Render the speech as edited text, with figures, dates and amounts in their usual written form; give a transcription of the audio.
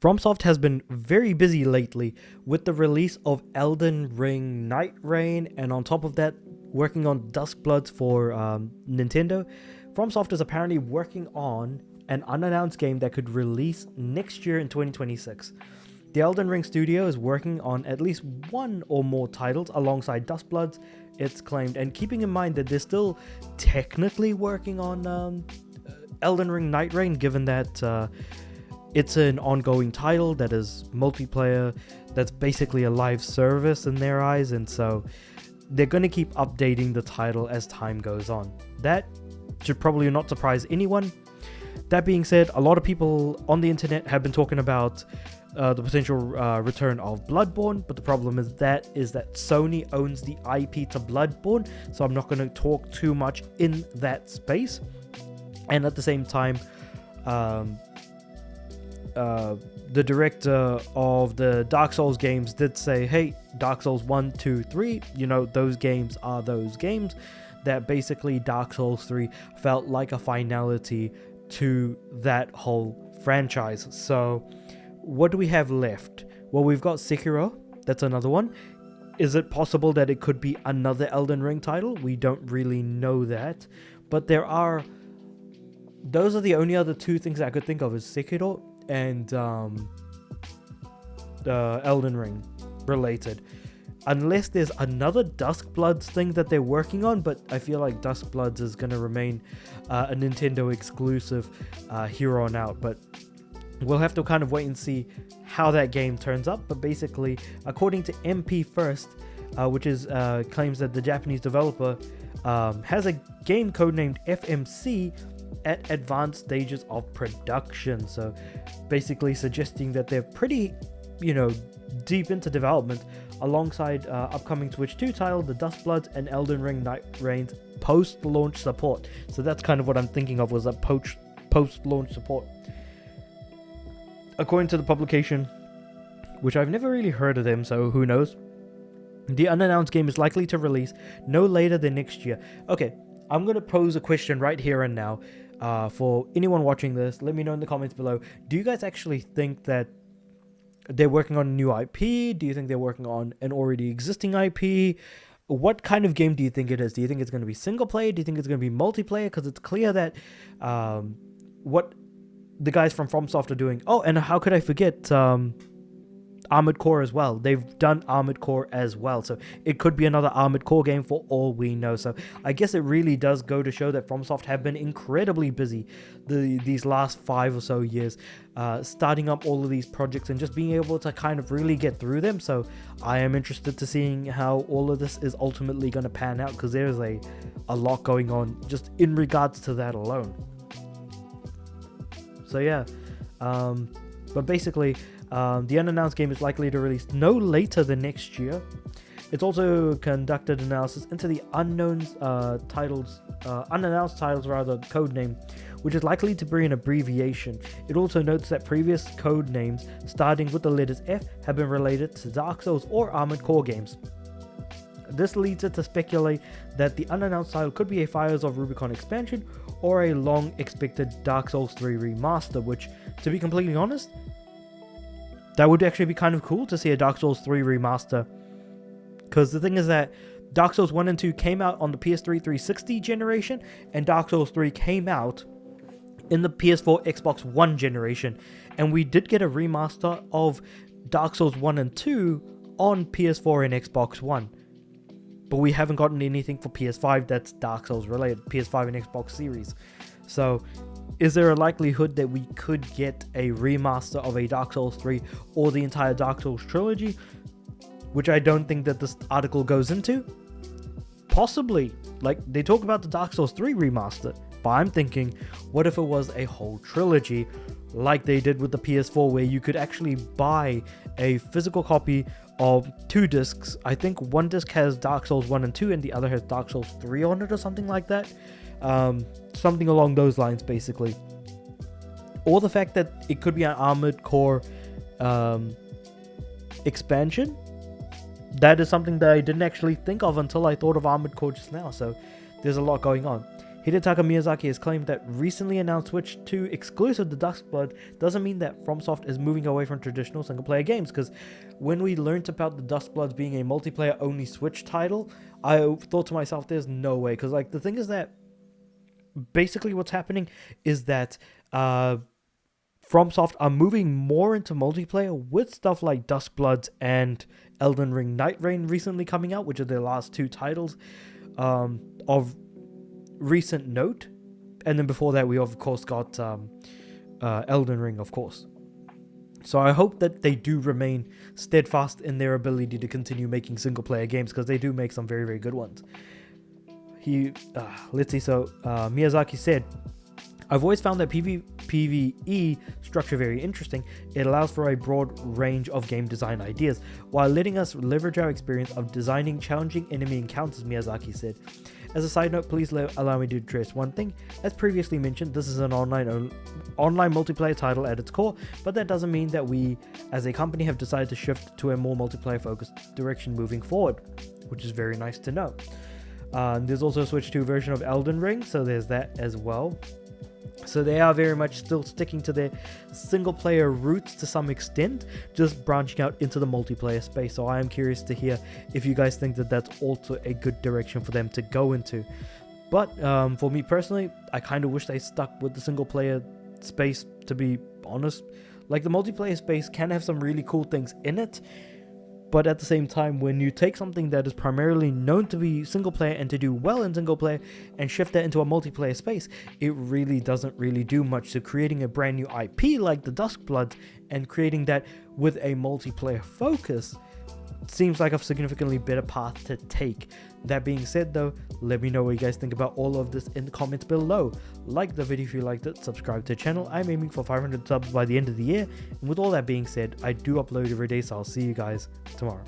FromSoft has been very busy lately with the release of Elden Ring Nightreign, and on top of that, working on Duskbloods for Nintendo. FromSoft is apparently working on an unannounced game that could release next year in 2026. The Elden Ring studio is working on at least one or more titles alongside Duskbloods, it's claimed, and keeping in mind that they're still technically working on Elden Ring Nightreign, given that it's an ongoing title that is multiplayer, that's basically a live service in their eyes, and so they're going to keep updating the title as time goes on. That should probably not surprise anyone. That being said, a lot of people on the internet have been talking about the potential return of Bloodborne, but the problem is that Sony owns the IP to Bloodborne, so I'm not going to talk too much in that space. And at the same time, the director of the Dark Souls games did say, hey, Dark Souls 1, 2, 3, those games are those games, that basically Dark Souls 3 felt like a finality to that whole franchise. So what do we have left? Well, we've got Sekiro, that's another one. Is it possible that it could be another Elden Ring title? We don't really know that, but those are the only other two things I could think of, is Sekiro and Elden Ring related. Unless there's another Duskbloods thing that they're working on, but I feel like Duskbloods is going to remain a Nintendo exclusive here on out. But we'll have to kind of wait and see how that game turns up. But basically, according to MP First, which is claims that the Japanese developer has a game codenamed FMC at advanced stages of production. So basically suggesting that they're pretty, deep into development alongside upcoming Switch 2 title, the Duskbloods, and Elden Ring Nightreign's post-launch support. So that's kind of what I'm thinking of, was that post-launch support. According to the publication, which I've never really heard of them, so who knows, the unannounced game is likely to release no later than next year. Okay, I'm going to pose a question right here and now for anyone watching this. Let me know in the comments below. Do you guys actually think that they're working on a new IP? Do you think they're working on an already existing IP? What kind of game do you think it is? Do you think it's going to be single player? Do you think it's going to be multiplayer? Because it's clear that what the guys from FromSoft are doing. Oh, and how could I forget Armored Core as well. They've done Armored Core as well, so it could be another Armored Core game for all we know. So I guess it really does go to show that FromSoft have been incredibly busy these last 5 or so years, starting up all of these projects and just being able to kind of really get through them. So I am interested to seeing how all of this is ultimately going to pan out, because there's a lot going on just in regards to that alone. So yeah, but basically, the unannounced game is likely to release no later than next year. It's also conducted analysis into the unannounced titles code name, which is likely to bring an abbreviation. It also notes that previous code names starting with the letters F have been related to Dark Souls or Armored Core games. This leads it to speculate that the unannounced title could be a Fires of Rubicon expansion or a long-expected Dark Souls 3 remaster, which, to be completely honest, that would actually be kind of cool to see a Dark Souls 3 remaster. Because the thing is that Dark Souls 1 and 2 came out on the PS3 360 generation, and Dark Souls 3 came out in the PS4 Xbox One generation. And we did get a remaster of Dark Souls 1 and 2 on PS4 and Xbox One. But we haven't gotten anything for PS5 that's Dark Souls related, PS5 and Xbox Series. So is there a likelihood that we could get a remaster of a Dark Souls 3 or the entire Dark Souls trilogy? Which I don't think that this article goes into. Possibly. Like, they talk about the Dark Souls 3 remaster, but I'm thinking, what if it was a whole trilogy like they did with the PS4, where you could actually buy a physical copy of 2 discs. I think one disc has Dark Souls 1 and 2 and the other has Dark Souls 3 on it or something like that. Something along those lines, basically. Or the fact that it could be an Armored Core expansion. That is something that I didn't actually think of until I thought of Armored Core just now. So there's a lot going on. Hidetaka Miyazaki has claimed that recently announced Switch 2 exclusive to Duskbloods doesn't mean that FromSoft is moving away from traditional single-player games, because when we learned about the Duskbloods being a multiplayer-only Switch title, I thought to myself, there's no way, because like the thing is that basically what's happening is that FromSoft are moving more into multiplayer with stuff like Duskbloods and Elden Ring Nightreign recently coming out, which are their last two titles of recent note. And then before that, we of course got Elden Ring, of course. So I hope that they do remain steadfast in their ability to continue making single-player games, because they do make some very, very good ones. Let's see. So Miyazaki said, "I've always found that PvE structure very interesting. It allows for a broad range of game design ideas, while letting us leverage our experience of designing challenging enemy encounters," Miyazaki said. As a side note, please allow me to address one thing. As previously mentioned, this is an online multiplayer title at its core, but that doesn't mean that we, as a company, have decided to shift to a more multiplayer-focused direction moving forward, which is very nice to know. There's also a Switch 2 version of Elden Ring, so there's that as well. So they are very much still sticking to their single-player roots to some extent, just branching out into the multiplayer space. So I am curious to hear if you guys think that that's also a good direction for them to go into. But for me personally, I kind of wish they stuck with the single-player space, to be honest. Like, the multiplayer space can have some really cool things in it, but at the same time, when you take something that is primarily known to be single player and to do well in single player and shift that into a multiplayer space, it really doesn't really do much. So creating a brand new IP like the Duskbloods and creating that with a multiplayer focus seems like a significantly better path to take. That being said though, let me know what you guys think about all of this in the comments below. Like the video if you liked it, subscribe to the channel. I'm aiming for 500 subs by the end of the year, and with all that being said, I do upload every day, so I'll see you guys tomorrow.